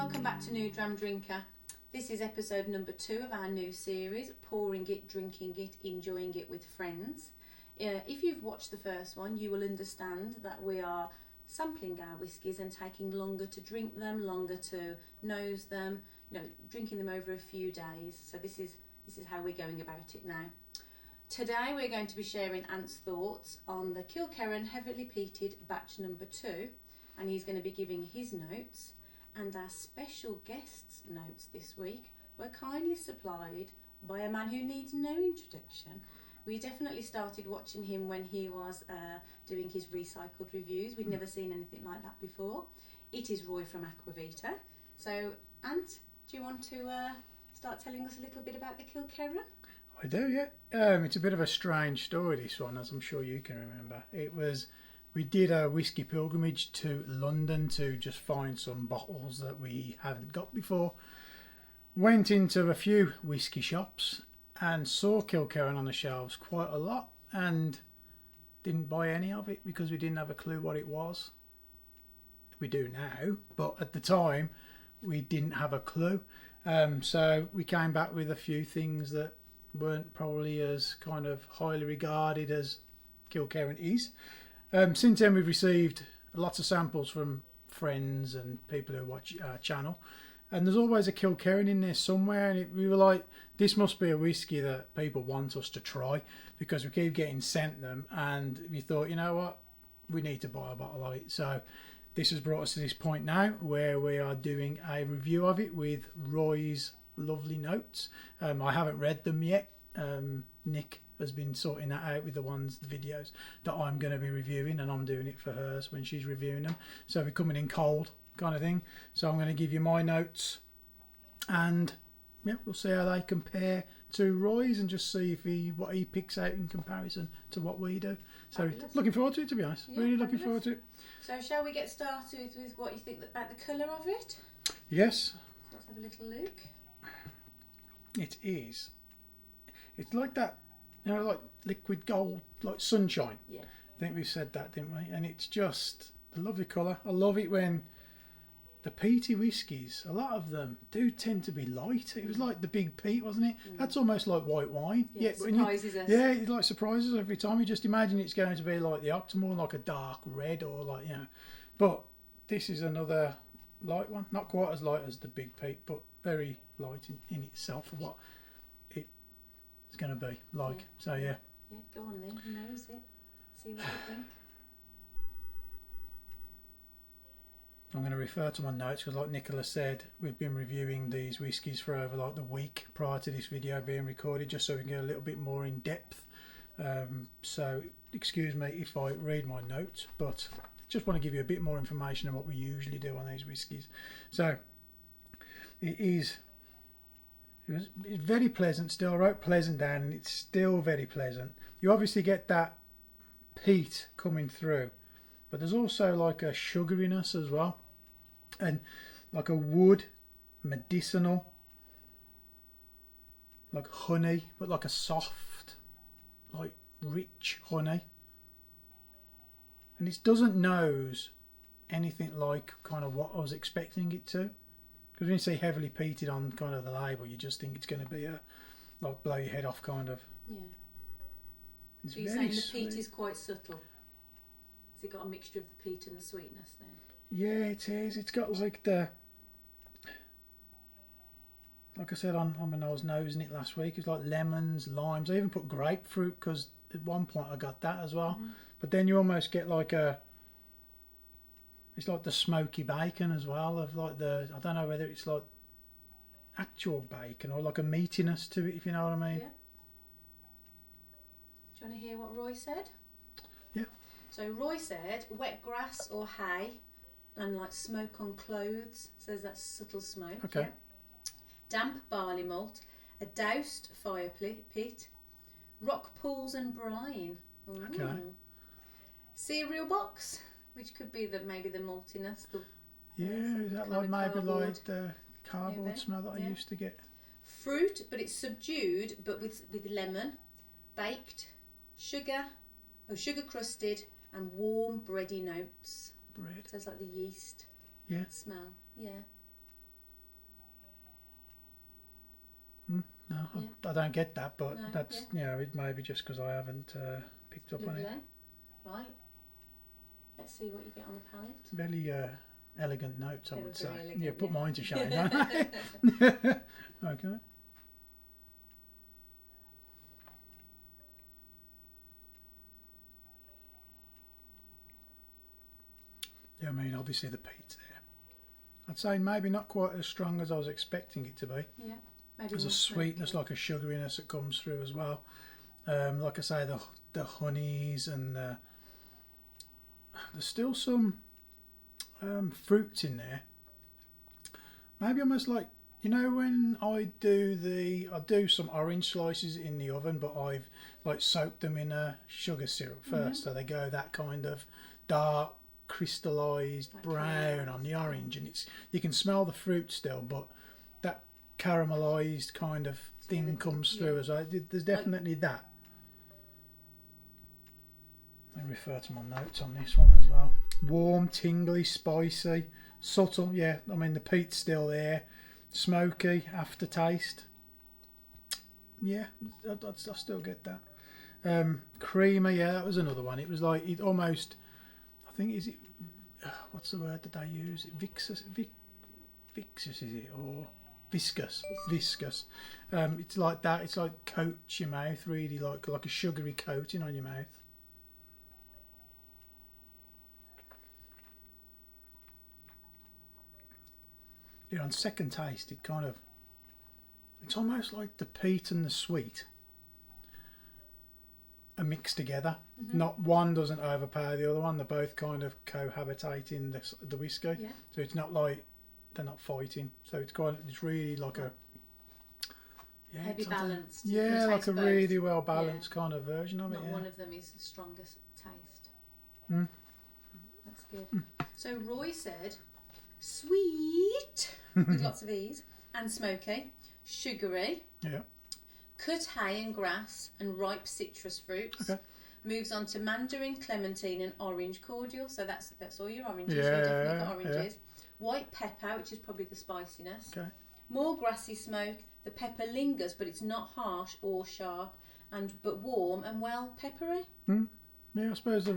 Welcome back to New Dram Drinker. This is episode number 2 of our new series, pouring it, drinking it, enjoying it with friends. If you've watched the first one, you will understand that we are sampling our whiskies and taking longer to drink them, longer to nose them, drinking them over a few days. So this is how we're going about it now. Today we're going to be sharing Ant's thoughts on the Kilkerran Heavily Peated Batch number 2, and he's going to be giving his notes. And our special guest's notes this week were kindly supplied by a man who needs no introduction. We definitely started watching him when he was doing his recycled reviews. We'd never seen anything like that before. It is Roy from Aqvavitae. So, Ant, do you want to start telling us a little bit about the Kilkerran? I do, yeah. It's a bit of a strange story, this one, as I'm sure you can remember. We did a whisky pilgrimage to London to just find some bottles that we hadn't got before. Went into a few whisky shops and saw Kilkerran on the shelves quite a lot and didn't buy any of it because we didn't have a clue what it was. We do now, but at the time we didn't have a clue. So we came back with a few things that weren't probably as kind of highly regarded as Kilkerran is. Since then we've received lots of samples from friends and people who watch our channel, and there's always a Kilkerran in there somewhere, and we were like, this must be a whisky that people want us to try because we keep getting sent them, and we thought, you know what, we need to buy a bottle of it. So this has brought us to this point now where we are doing a review of it with Roy's lovely notes. I haven't read them yet. Nick has been sorting that out with the videos that I'm going to be reviewing, and I'm doing it for hers when she's reviewing them. So we're coming in cold kind of thing. So I'm going to give you my notes, and yeah, we'll see how they compare to Roy's and just see what he picks out in comparison to what we do. So looking forward to it, to be honest. Yeah, really looking forward to it. So shall we get started with what you think about the colour of it? Yes. Let's have a little look. It is. It's like that, like liquid gold, like sunshine. Yeah. I think we said that, didn't we? And it's just a lovely colour. I love it when the peaty whiskies, a lot of them do tend to be light. It was like the big peat, wasn't it? That's almost like white wine. Yeah, it surprises us. Yeah, it like surprises us every time. You just imagine it's going to be like the Octomore, like a dark red or like, But this is another light one. Not quite as light as the big peat, but very light in itself for what it's going to be like. Yeah. So yeah. Yeah, go on then. Who knows it? See what you think. I'm going to refer to my notes because, like Nicola said, we've been reviewing these whiskies for over like the week prior to this video being recorded, just so we can get a little bit more in depth. So excuse me if I read my notes, but just want to give you a bit more information on what we usually do on these whiskies. So it's very pleasant still. I wrote pleasant down, and it's still very pleasant. You obviously get that peat coming through, but there's also like a sugariness as well, and like a wood, medicinal, like honey, but like a soft, like rich honey. And it doesn't nose anything like kind of what I was expecting it to. Because when you say heavily peated on kind of the label, you just think it's going to be a like blow your head off kind of. Yeah. It's so you're saying the peat is quite subtle? Has it got a mixture of the peat and the sweetness then? Yeah, it is. It's got like like I said when I was nosing it last week, it's like lemons, limes. I even put grapefruit because at one point I got that as well. Mm-hmm. But then you almost get like it's like the smoky bacon as well, of like I don't know whether it's like actual bacon or like a meatiness to it, if you know what I mean. Yeah. Do you want to hear what Roy said? Yeah. So Roy said wet grass or hay and like smoke on clothes, so there's that subtle smoke. Okay. Yeah. Damp barley malt, a doused fire pit, rock pools and brine. Ooh. Okay. Cereal box, which could be maybe the maltiness. Is that like maybe like the cardboard smell that I used to get? Fruit, but it's subdued, but with lemon, baked, sugar crusted, and warm bready notes. Bread. So it's like the yeast Yeah. smell. Yeah. No, Yeah. I don't get that, but No, that's it may be just because I haven't picked up on it. Right. Let's see what you get on the palate. Very elegant notes, I would say. Elegant, Yeah, put mine to shame, don't I? Okay. Yeah, I mean, obviously the peat's there. I'd say maybe not quite as strong as I was expecting it to be. Yeah. Maybe There's a sweetness, like a sugariness that comes through as well. Like I say, the honeys and there's still some fruits in there. Maybe almost like, you know, when I do some orange slices in the oven, but I've like soaked them in a sugar syrup first, so they go that kind of dark crystallized like brown on the orange, and you can smell the fruit still, but that caramelized kind of thing comes through as well. There's definitely that. I refer to my notes on this one as well. Warm, tingly, spicy, subtle. Yeah, I mean the peat's still there. Smoky aftertaste. Yeah, I still get that. Creamy. Yeah, that was another one. It was like it almost. I think is it. What's the word that they use? Vixus, vixus is it, or viscous? Viscous. It's like that. It's like coats your mouth, really, like a sugary coating on your mouth. Yeah, on second taste, it's almost like the peat and the sweet are mixed together. Not one doesn't overpower the other one. They're both kind of cohabitate in the whiskey. Yeah. So it's not like they're not fighting. So it's really like a maybe balanced. Yeah, like a both. Really well balanced kind of version of it. Not one of them is the strongest taste. That's good. So Roy said, sweet with lots of E's, and smoky, sugary. Yeah. Cut hay and grass and ripe citrus fruits. Okay. Moves on to mandarin, clementine and orange cordial. So that's all your oranges. Yeah, you definitely got oranges. Yeah. White pepper, which is probably the spiciness. Okay. More grassy smoke. The pepper lingers, but it's not harsh or sharp, but warm and well peppery. Yeah, I suppose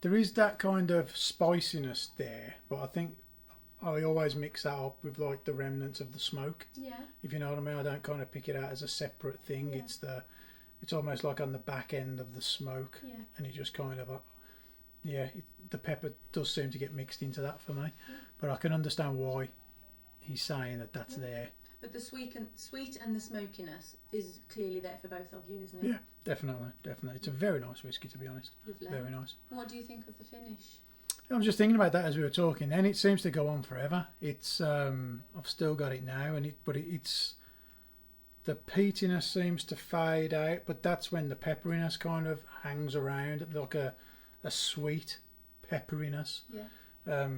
there is that kind of spiciness there, but I think I always mix that up with like the remnants of the smoke. Yeah. If you know what I mean, I don't kind of pick it out as a separate thing. Yeah. It's almost like on the back end of the smoke, and it just kind of the pepper does seem to get mixed into that for me, but I can understand why he's saying that's there. But the sweet and the smokiness is clearly there for both of you, isn't it? Yeah, definitely. It's a very nice whiskey, to be honest. Lovely. Very nice. What do you think of the finish? I was just thinking about that as we were talking. Then it seems to go on forever. It's I've still got it now, but it's the peatiness seems to fade out, but that's when the pepperiness kind of hangs around, like a sweet pepperiness. Yeah.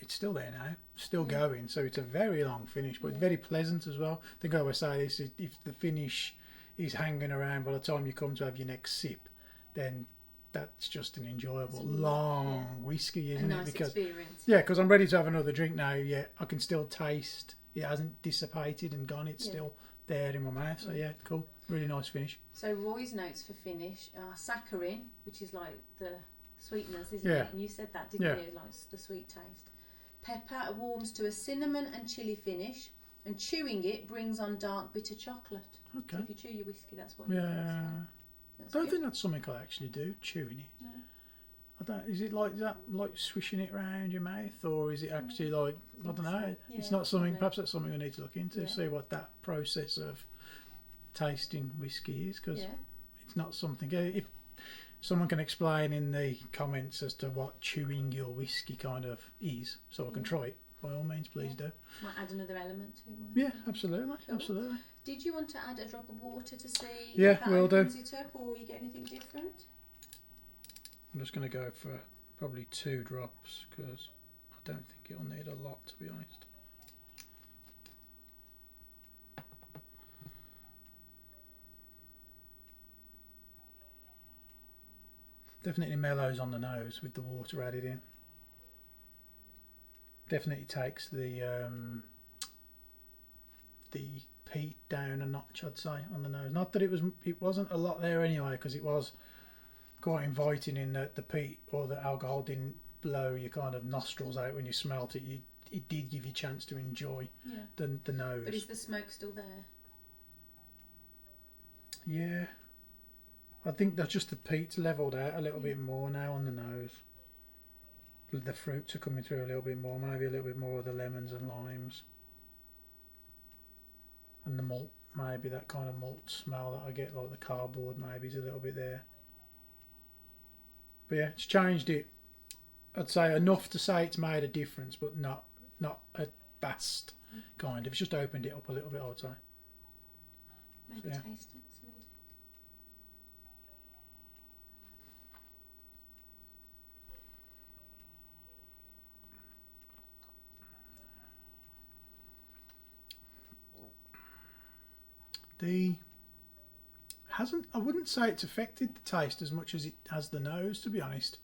It's still there now, still going. So it's a very long finish, but very pleasant as well. I think I always say this: if the finish is hanging around by the time you come to have your next sip, then that's just an enjoyable long whiskey, isn't it? Because experience. Yeah, because I'm ready to have another drink now. Yeah, I can still taste. It hasn't dissipated and gone. It's still there in my mouth. So yeah, cool. Really nice finish. So Roy's notes for finish are saccharin, which is like the sweetness, isn't it? And you said that, didn't you? Like the sweet taste. Pepper warms to a cinnamon and chili finish, and chewing it brings on dark bitter chocolate. Okay. So if you chew your whiskey, that's what you get. I don't think that's something I actually do, chewing it. No. I don't. Is it like that, like swishing it around your mouth, or is it actually like I don't know? Yeah, it's not something. Perhaps that's something we need to look into. See what that process of tasting whiskey is, because it's not something. If someone can explain in the comments as to what chewing your whiskey kind of is, so I can try it. By all means, please do. Might add another element to it. Yeah, absolutely, absolutely. Did you want to add a drop of water to see if that opens it up, or you get anything different? I'm just going to go for probably 2 drops, because I don't think it'll need a lot, to be honest. Definitely mellows on the nose with the water added in. Definitely takes the the peat down a notch, I'd say, on the nose. Not that it wasn't a lot there anyway, because it was quite inviting in that the peat or the alcohol didn't blow your kind of nostrils out when you smelt it. It did give you a chance to enjoy the nose. But is the smoke still there? Yeah. I think that's just the peat's levelled out a little bit more now on the nose. The fruits are coming through a little bit more, maybe a little bit more of the lemons and limes. And the malt, maybe that kind of malt smell that I get, like the cardboard maybe is a little bit there. But yeah, it's changed it. I'd say enough to say it's made a difference, but not a vast kind of. It's just opened it up a little bit, I would say. Maybe So, yeah. taste it, see what you think. I wouldn't say it's affected the taste as much as it has the nose, to be honest.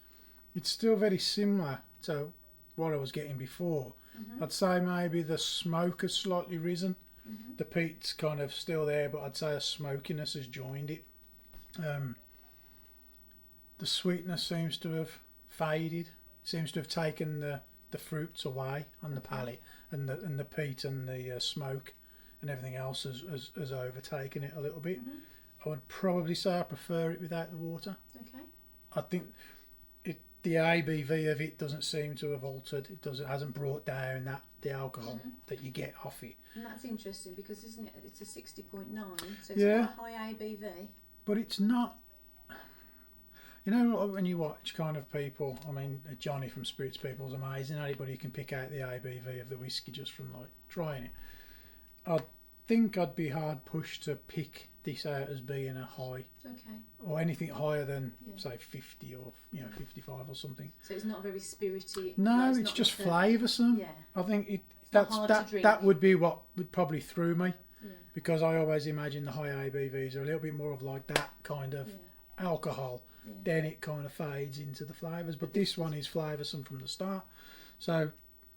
It's still very similar to what I was getting before. I'd say maybe the smoke has slightly risen. The peat's kind of still there, but I'd say a smokiness has joined it. The sweetness seems to have faded. Seems to have taken the fruits away on the palate, and the peat and the smoke and everything else has overtaken it a little bit. I would probably say I prefer it without the water. Okay. I think the ABV of it doesn't seem to have altered. It hasn't brought down the alcohol that you get off it. And that's interesting because isn't it? It's a 60.9, so it's Yeah. quite high ABV. But it's not. You know, when you watch kind of people, I mean, Johnny from Spirits People is amazing. Anybody can pick out the ABV of the whiskey just from like trying it. I think I'd be hard pushed to pick this out as being a high, Okay. or anything higher than say 50 or 55 or something. So it's not very spirity. No, it's it's not just like flavoursome. Yeah. I think not hard to drink. that would be what would probably threw me, Yeah. because I always imagine the high ABVs are a little bit more of like that kind of alcohol. Yeah. Then it kind of fades into the flavours. But this one is flavoursome from the start. So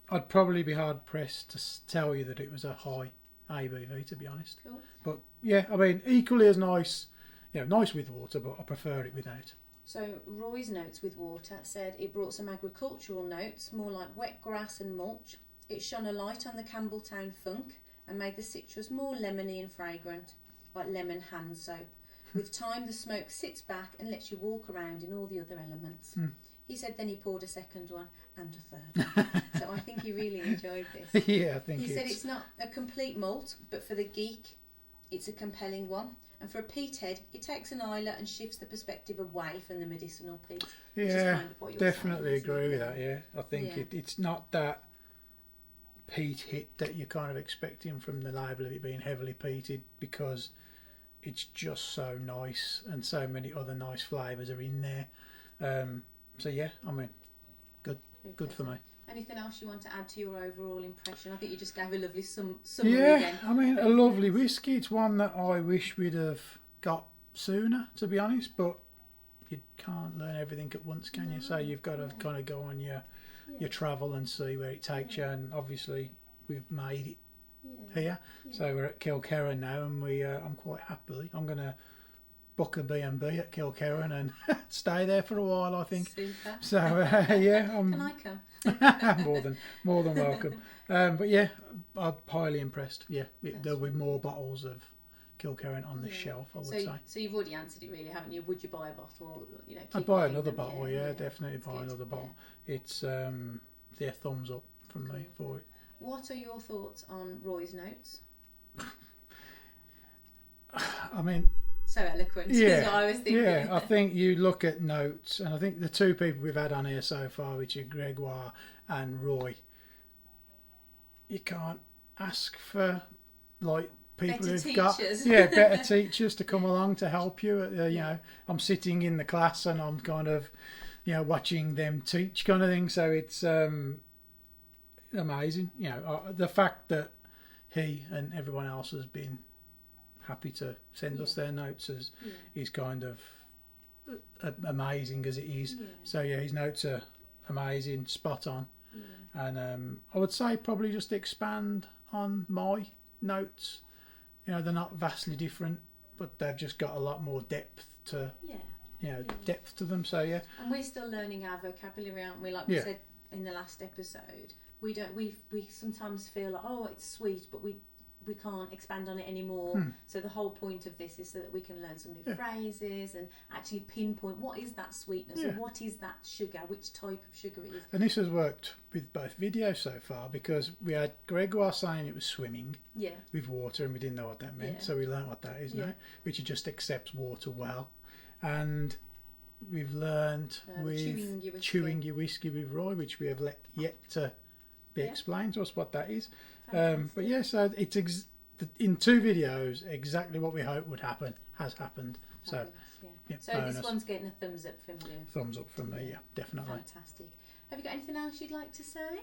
I'd probably be hard pressed to tell you that it was a high ABV, to be honest. Cool. But yeah, I mean, equally as nice, nice with water, but I prefer it without. So Roy's notes with water said it brought some agricultural notes, more like wet grass and mulch. It shone a light on the Campbelltown funk and made the citrus more lemony and fragrant, like lemon hand soap. With time, the smoke sits back and lets you walk around in all the other elements. He said then he poured a second one and a third. So I think he really enjoyed this. Yeah, I think He said it's not a complete malt, but for the geek, it's a compelling one. And for a peat head, it takes an Isla and shifts the perspective away from the medicinal peat. Yeah, kind of what you're definitely saying, isn't agree it? with that. Yeah, I think Yeah. it's not that peat hit that you're kind of expecting from the label of it being heavily peated, because it's just so nice and so many other nice flavours are in there. So yeah, I mean, good for me. Anything else you want to add to your overall impression? I think you just gave a lovely summary Yeah, again. I mean, a lovely whiskey. It's one that I wish we'd have got sooner, to be honest, but you can't learn everything at once, can you? So you've got to kind of go on your travel and see where it takes you, and obviously we've made it here. So we're at Kilkerran now, and I'm quite happily, I'm going to book a B&B at Kilkerran and stay there for a while, I think. Super. So yeah, I'm Can I come? more than welcome. But yeah, I'm highly impressed. Yeah, there'll be more bottles of Kilkerran on the shelf, I would say. So you've already answered it, really, haven't you? Would you buy a bottle? Or, keep I'd buy buying another them? bottle. Yeah, definitely buy That's another good. bottle. It's thumbs up from me for it. What are your thoughts on Roy's notes? I mean, So eloquent. Is what I was thinking. yeah, I think you look at notes, and I think the two people we've had on here so far, which are Gregoire and Roy, you can't ask for like people Better who've teachers. got better teachers to come along to help you. You know, I'm sitting in the class and I'm kind of watching them teach, kind of thing. So it's amazing. The fact that he and everyone else has been happy to send us their notes is kind of amazing as it is. So yeah, his notes are amazing, spot on. And I would say probably just expand on my notes. You know, they're not vastly different, but they've just got a lot more depth to, depth to them. So yeah. And we're still learning our vocabulary, aren't we? Like we said in the last episode, we sometimes feel like, oh, it's sweet, but we can't expand on it anymore. So the whole point of this is so that we can learn some new phrases and actually pinpoint what is that sweetness or what is that sugar, which type of sugar it is. And this has worked with both videos so far, because we had Gregoire saying it was swimming with water, and we didn't know what that meant. So we learned what that is now, which it just accepts water well. And we've learned with chewing your whiskey with Roy, which we have yet to be explained to us what that is. But yeah, so it's in 2 videos exactly what we hoped would happen has happened. So so bonus. This one's getting a thumbs up from you. Thumbs up from me, definitely. Fantastic. Have you got anything else you'd like to say?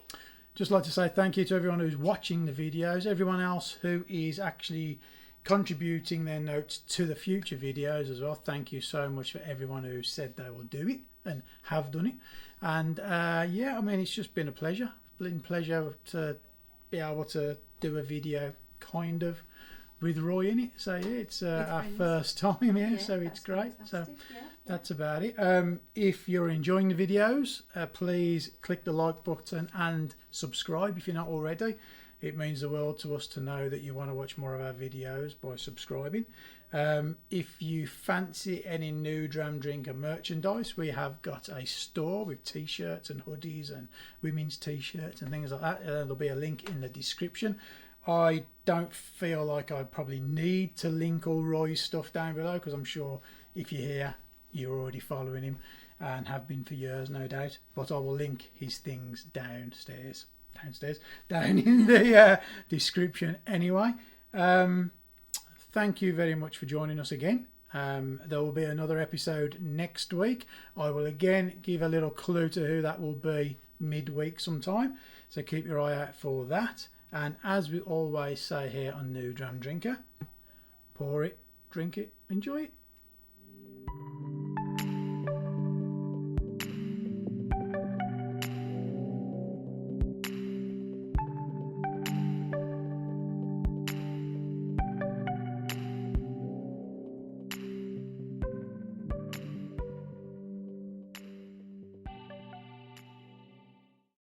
Just like to say thank you to everyone who's watching the videos, everyone else who is actually contributing their notes to the future videos as well. Thank you so much for everyone who said they will do it and have done it. And I mean, it's just been a pleasure. To be able to do a video kind of with Roy in it. So it's our first time, so it's great. So that's about it. If you're enjoying the videos, please click the like button and subscribe if you're not already. It means the world to us to know that you want to watch more of our videos by subscribing. If you fancy any new Dram Drinker merchandise, we have got a store with t-shirts and hoodies and women's t-shirts and things like that. There'll be a link in the description. I don't feel like I probably need to link all Roy's stuff down below, because I'm sure if you're here, you're already following him and have been for years, no doubt. But I will link his things down in the description anyway. Thank you very much for joining us again. There will be another episode next week. I will again give a little clue to who that will be midweek sometime, so keep your eye out for that. And as we always say here on New Dram Drinker, pour it, drink it, enjoy it.